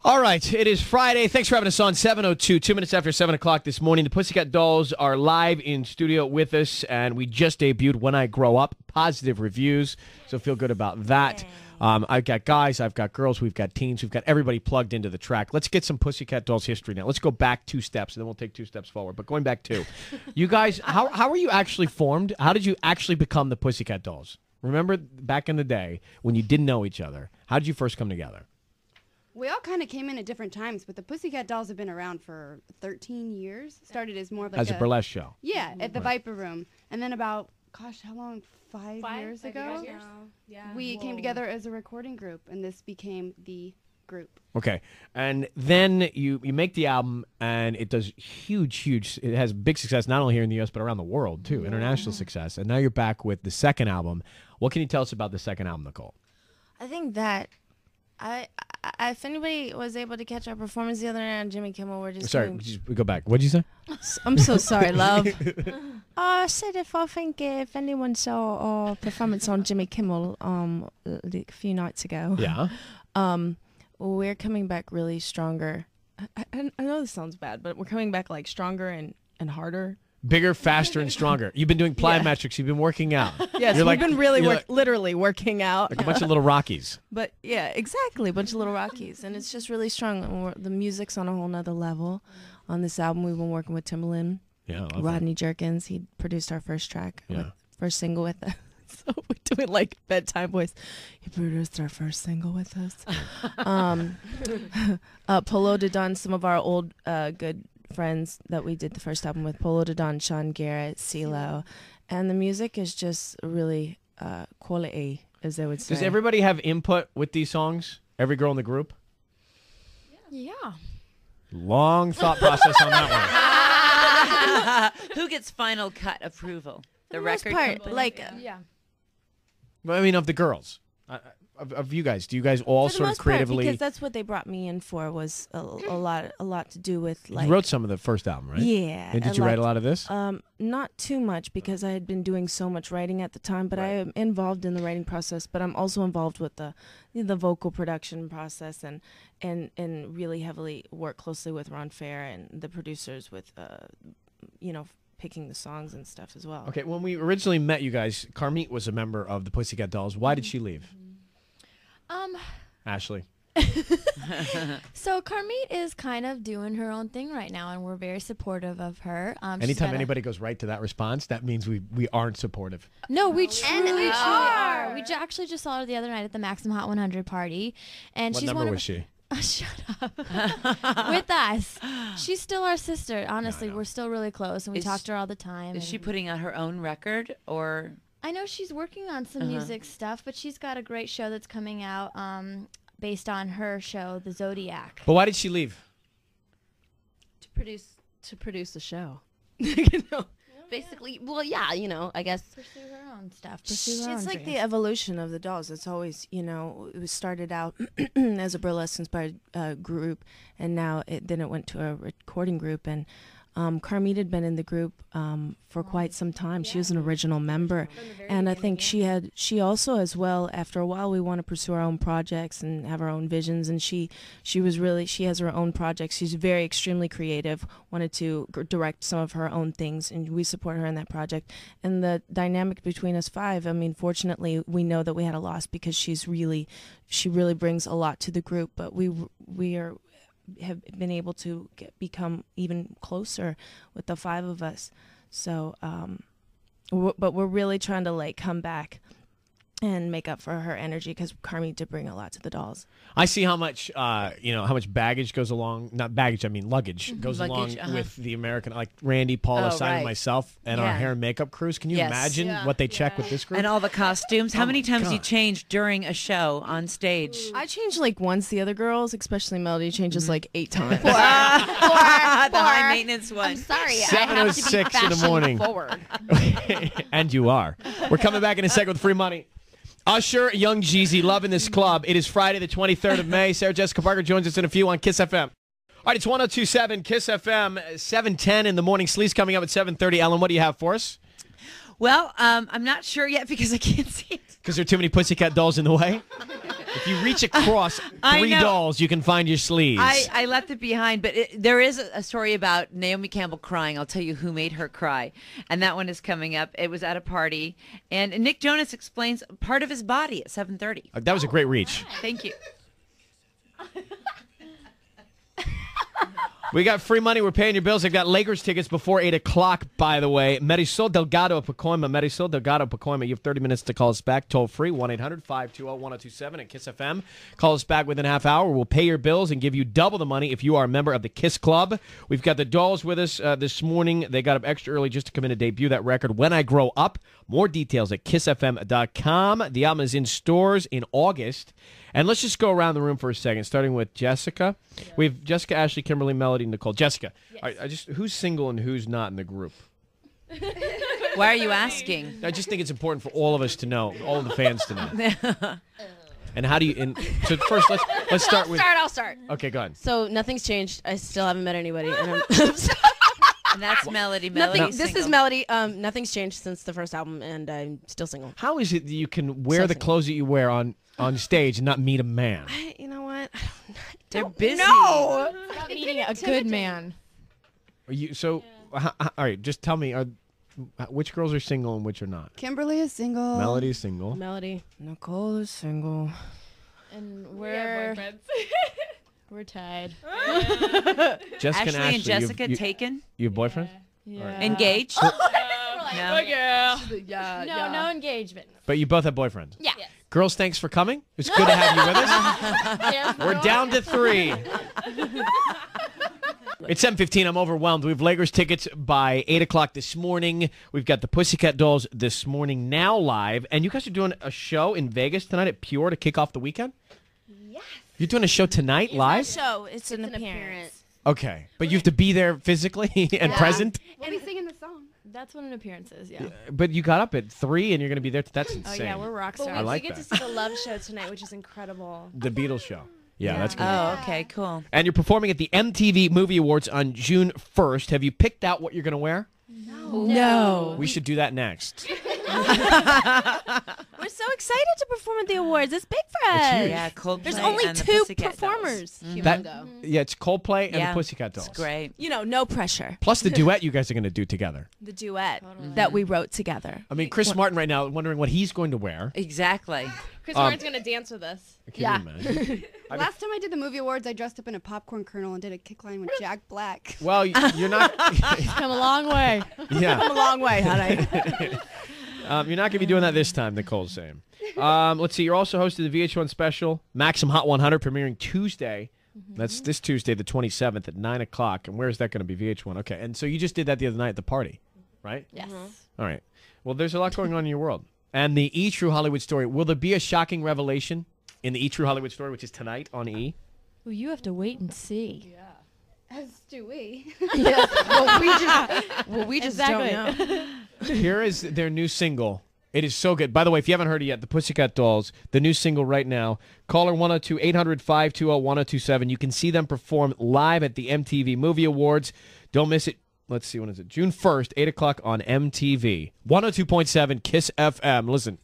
All right, it is Friday. Thanks for having us on 7:02, 2 minutes after 7 o'clock this morning. The Pussycat Dolls are live in studio with us, and we just debuted When I Grow Up. Positive reviews, so feel good about that. I've got guys, I've got girls, we've got teens, we've got everybody plugged into the track. Let's get some Pussycat Dolls history now. Let's go back 2 steps, and then we'll take 2 steps forward. But going back 2, you guys, how were you actually formed? How did you actually become the Pussycat Dolls? Remember back in the day when you didn't know each other, how did you first come together? We all kind of came in at different times, but the Pussycat Dolls have been around for 13 years. Started as more of like as a burlesque show. Yeah, at the Viper Room. And then about, gosh, how long? 5 years ago? Yeah. We came together as a recording group, and this became the group. Okay. And then you make the album, and it does huge, it has big success, not only here in the U.S., but around the world, too, international success. And now you're back with the second album. What can you tell us about the second album, Nicole? I think that if anybody was able to catch our performance the other night on Jimmy Kimmel, we're just Go back. What did you say? I'm so sorry, love. I said if anyone saw our performance on Jimmy Kimmel a few nights ago, we're coming back really stronger. I know this sounds bad, but we're coming back like stronger and harder. Bigger, faster, and stronger. You've been doing plyometrics. You've been working out. Yes, we've been really literally working out. Like a bunch of little Rockies. But yeah, exactly, a bunch of little Rockies. And it's just really strong. And the music's on a whole nother level. On this album, we've been working with Timbaland. Yeah, Rodney Jerkins. He produced our first track, first single with us. So we're doing like bedtime voice. He produced our first single with us. Polo Dodon, some of our old good friends that we did the first album with, Polo Dodon, Sean Garrett, CeeLo, and the music is just really quality, as they would say. Does everybody have input with these songs? Every girl in the group? Yeah. Long thought process on that one. Who gets final cut approval? The record part, company? Yeah. Well, I mean, of the girls. Of you guys, do you guys all sort of creatively? Because that's what they brought me in for, was a lot to do with, like. You wrote some of the first album, right? Yeah. And did you write a lot of this? Not too much, because I had been doing so much writing at the time, but I am involved in the writing process. But I'm also involved with the vocal production process, and really heavily work closely with Ron Fair and the producers with picking the songs and stuff as well. Okay, when we originally met you guys, Carmit was a member of the Pussycat Dolls. Why did she leave? Ashley. So Carmit is kind of doing her own thing right now, and we're very supportive of her. Anytime anybody goes right to that response, that means we aren't supportive. No, we truly are. We actually just saw her the other night at the Maximum Hot 100 party, and what she's number was she? Shut up. With us. She's still our sister. Honestly, we're still really close, and we talk to her all the time. Is she putting out her own record, or? I know she's working on some music stuff, but she's got a great show that's coming out based on her show, The Zodiac. But why did she leave? To produce the show. Basically, well, I guess. Pursue her own stuff. It's like the evolution of the Dolls. It's always, it started out as a burlesque-inspired group, and now it went to a recording group, and Carmit had been in the group for quite some time. She was an original member, and I think she also, as well, after a while, we want to pursue our own projects and have our own visions, and she has her own projects. She's very extremely creative, wanted to direct some of her own things, and we support her in that project. And the dynamic between us 5, I mean, fortunately, we know that we had a loss, because she really brings a lot to the group, but we have been able to become even closer with the 5 of us. So, but we're really trying to come back and make up for her energy, because Carmit did bring a lot to the Dolls. I see how much, how much baggage goes along, not baggage, I mean luggage, goes along with the American, like Randy, Paula, Simon, myself, and our hair and makeup crews. Can you imagine what they check with this group? And all the costumes. How many times you changed during a show on stage? I changed once. The other girls, especially Melody, changes 8 times. The high maintenance one. I'm sorry. 7:06 in the morning. Forward. And you are. We're coming back in a second with free money. Usher, Young Jeezy, loving this club. It is Friday the 23rd of May. Sarah Jessica Parker joins us in a few on Kiss FM. All right, it's 102.7 Kiss FM, 7:10 in the morning. Slee's coming up at 7:30. Ellen, what do you have for us? Well, I'm not sure yet because I can't see it. Because there are too many Pussycat dolls in the way? If you reach across I 3 know. dolls, you can find your sleeves. I left it behind, but there is a story about Naomi Campbell crying. I'll tell you who made her cry. And that one is coming up. It was at a party. And Nick Jonas explains part of his body at 7:30. That was a great reach. Thank you. We got free money. We're paying your bills. I've got Lakers tickets before 8 o'clock, by the way. Marisol Delgado of Pacoima. Marisol Delgado of Pacoima. You have 30 minutes to call us back. Toll free, 1-800-520-1027 at Kiss FM. Call us back within a half hour. We'll pay your bills and give you double the money if you are a member of the Kiss Club. We've got the Dolls with us this morning. They got up extra early just to come in and debut that record, When I Grow Up. More details at kissfm.com. The album is in stores in August. And let's just go around the room for a second, starting with Jessica. Yeah. We have Jessica, Ashley, Kimberly, Melody, Nicole. Jessica, yes. Who's single and who's not in the group? Why are you asking? I just think it's important for all of us to know, all of the fans to know. And how do you? So first, let's start with. I'll start. Okay, go ahead. So nothing's changed. I still haven't met anybody, and I'm And that's Melody. This is Melody. Nothing's changed since the first album, and I'm still single. How is it that you can wear the clothes that you wear on stage and not meet a man? You know what? They're busy. No, Not meeting a good man. Are you so? Yeah. All right, just tell me, which girls are single and which are not? Kimberly is single. Melody is single. Melody. Nicole is single. And we're tied. Jessica Ashley and Jessica you, taken? You have boyfriend? Yeah. Engaged? No. No engagement. But you both have boyfriends? Yeah. Yes. Girls, thanks for coming. It's good to have you with us. We're down to 3. It's 7:15. I'm overwhelmed. We have Lakers tickets by 8 o'clock this morning. We've got the Pussycat Dolls this morning now live. And you guys are doing a show in Vegas tonight at Pure to kick off the weekend? Yes. You're doing a show tonight live? It's not a show. It's an appearance. Okay. But you have to be there physically and present? We'll be singing the song. That's what an appearance is, yeah. But you got up at 3 and you're going to be there. That's Oh insane. yeah, we're rock stars. I like we get that. to see the Love Show tonight, which is incredible. The Beatles show. Yeah, that's good. Oh, okay, cool. And you're performing at the MTV Movie Awards on June 1st. Have you picked out what you're going to wear? No. We should do that next. We're so excited to perform at the awards. It's big for us. huge. Yeah, Coldplay. There's only and the 2 Pussycat Dolls. performers. Yeah, it's Coldplay and Yeah, the Pussycat Dolls. It's great. You know, no pressure. Plus the duet you guys are going to do together. The duet that we wrote together. I mean, Chris Martin right now wondering what he's going to wear. Exactly. Chris Martin's gonna dance with us. Can you imagine? Last time I did the movie awards, I dressed up in a popcorn kernel and did a kick line with Jack Black. Well, you're not. Come a long way. Yeah. Come a long way, honey. You're not going to be doing that this time, Nicole's saying. Let's see. You're also hosting the VH1 special, Maxim Hot 100, premiering Tuesday. That's this Tuesday, the 27th at 9 o'clock. And where is that going to be? VH1. Okay. And so you just did that the other night at the party, right? Yes. All right. Well, there's a lot going on in your world. And the E! True Hollywood Story. Will there be a shocking revelation in the E! True Hollywood Story, which is tonight on E! Well, you have to wait and see. As do we. we just Exactly. don't know. Here is their new single. It is so good. By the way, if you haven't heard it yet, the Pussycat Dolls, the new single right now. Caller 102-800-520-1027. You can see them perform live at the MTV Movie Awards. Don't miss it. Let's see, when is it? June 1st, 8 o'clock on MTV. 102.7 KISS FM. Listen.